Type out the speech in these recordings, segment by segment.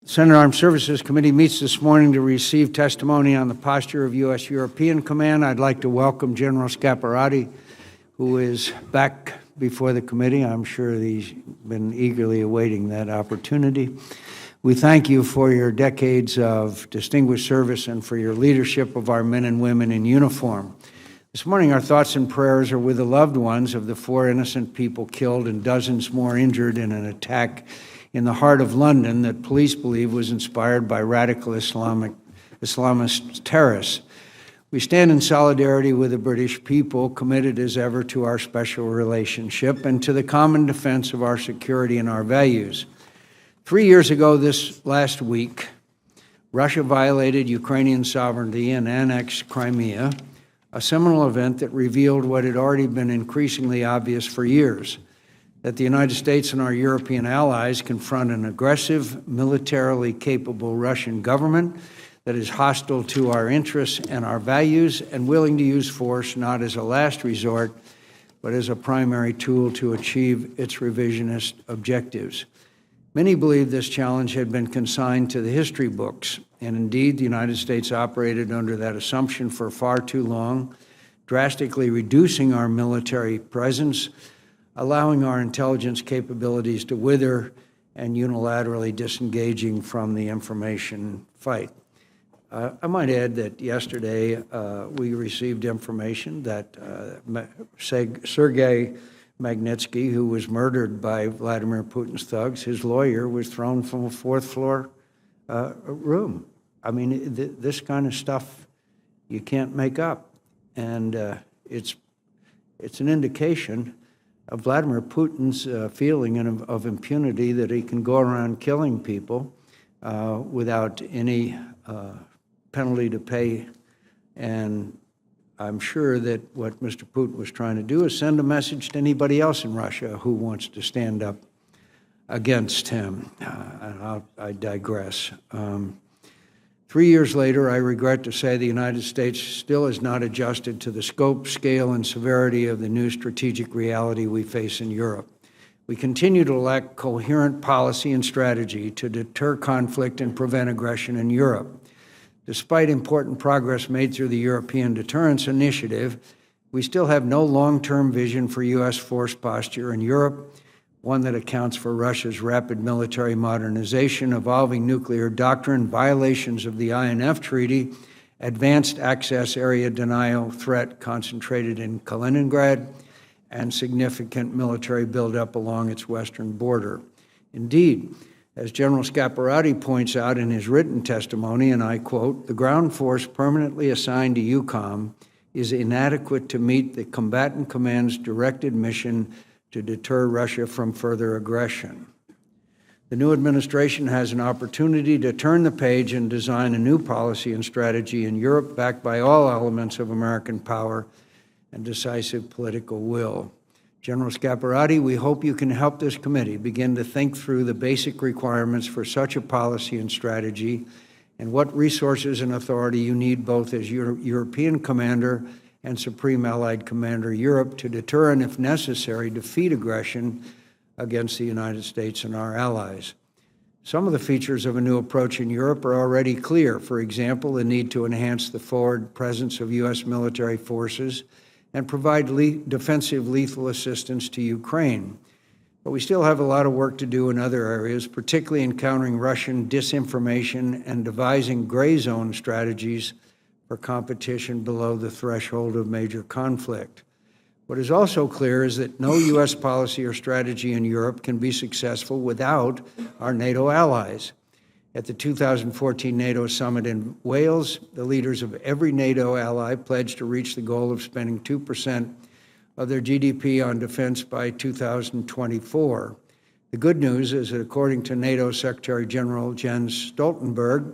Senate Armed Services Committee meets this morning to receive testimony on the posture of U.S. European Command. I'd like to welcome General Scaparrotti, who is back before the committee. I'm sure he's been eagerly awaiting that opportunity. We thank you for your decades of distinguished service and for your leadership of our men and women in uniform. This morning, our thoughts and prayers are with the loved ones of the 4 innocent people killed and dozens more injured in an attack in the heart of London that police believe was inspired by radical Islamist terrorists. We stand in solidarity with the British people, committed as ever to our special relationship and to the common defense of our security and our values. 3 years ago this last week, Russia violated Ukrainian sovereignty and annexed Crimea, a seminal event that revealed what had already been increasingly obvious for years, that the United States and our European allies confront an aggressive, militarily capable Russian government that is hostile to our interests and our values and willing to use force not as a last resort, but as a primary tool to achieve its revisionist objectives. Many believe this challenge had been consigned to the history books, and indeed the United States operated under that assumption for far too long, drastically reducing our military presence, allowing our intelligence capabilities to wither, and unilaterally disengaging from the information fight. I might add that yesterday we received information that Sergei Magnitsky, who was murdered by Vladimir Putin's thugs, his lawyer was thrown from a 4th floor room. I mean, this kind of stuff you can't make up. And it's an indication of Vladimir Putin's feeling of impunity that he can go around killing people without any penalty to pay. And I'm sure that what Mr. Putin was trying to do is send a message to anybody else in Russia who wants to stand up against him. I digress. 3 years later, I regret to say the United States still has not adjusted to the scope, scale, and severity of the new strategic reality we face in Europe. We continue to lack coherent policy and strategy to deter conflict and prevent aggression in Europe. Despite important progress made through the European Deterrence Initiative, we still have no long-term vision for U.S. force posture in Europe, one that accounts for Russia's rapid military modernization, evolving nuclear doctrine, violations of the INF Treaty, advanced access area denial threat concentrated in Kaliningrad, and significant military buildup along its western border. Indeed, as General Scaparrotti points out in his written testimony, and I quote, "The ground force permanently assigned to EUCOM is inadequate to meet the combatant command's directed mission to deter Russia from further aggression." The new administration has an opportunity to turn the page and design a new policy and strategy in Europe backed by all elements of American power and decisive political will. General Scaparrotti, we hope you can help this committee begin to think through the basic requirements for such a policy and strategy and what resources and authority you need both as European commander and Supreme Allied Commander Europe to deter and, if necessary, defeat aggression against the United States and our allies. Some of the features of a new approach in Europe are already clear. For example, the need to enhance the forward presence of U.S. military forces and provide defensive lethal assistance to Ukraine. But we still have a lot of work to do in other areas, particularly in countering Russian disinformation and devising gray zone strategies for competition below the threshold of major conflict. What is also clear is that no U.S. policy or strategy in Europe can be successful without our NATO allies. At the 2014 NATO summit in Wales, the leaders of every NATO ally pledged to reach the goal of spending 2% of their GDP on defense by 2024. The good news is that according to NATO Secretary General Jens Stoltenberg,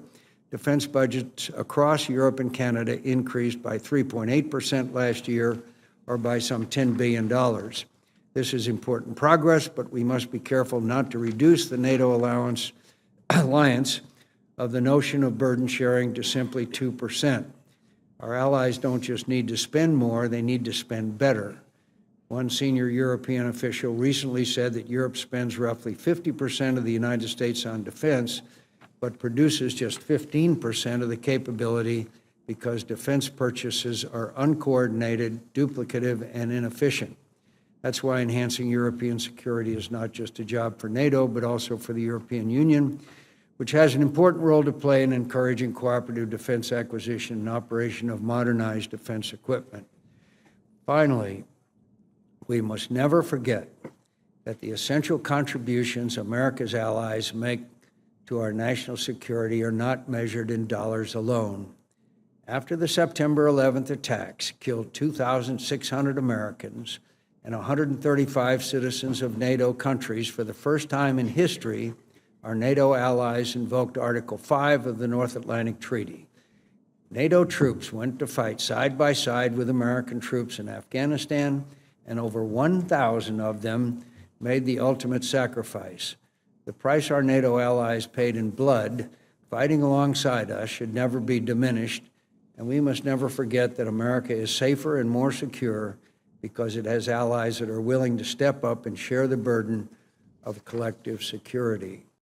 defense budgets across Europe and Canada increased by 3.8% last year, or by some $10 billion. This is important progress, but we must be careful not to reduce the NATO alliance of the notion of burden sharing to simply 2%. Our allies don't just need to spend more, they need to spend better. One senior European official recently said that Europe spends roughly 50% of the United States on defense, but produces just 15% of the capability because defense purchases are uncoordinated, duplicative, and inefficient. That's why enhancing European security is not just a job for NATO, but also for the European Union, which has an important role to play in encouraging cooperative defense acquisition and operation of modernized defense equipment. Finally, we must never forget that the essential contributions America's allies make to our national security are not measured in dollars alone. After the September 11th attacks killed 2,600 Americans and 135 citizens of NATO countries, for the first time in history, our NATO allies invoked Article 5 of the North Atlantic Treaty. NATO troops went to fight side by side with American troops in Afghanistan, and over 1,000 of them made the ultimate sacrifice. The price our NATO allies paid in blood, fighting alongside us, should never be diminished, and we must never forget that America is safer and more secure because it has allies that are willing to step up and share the burden of collective security.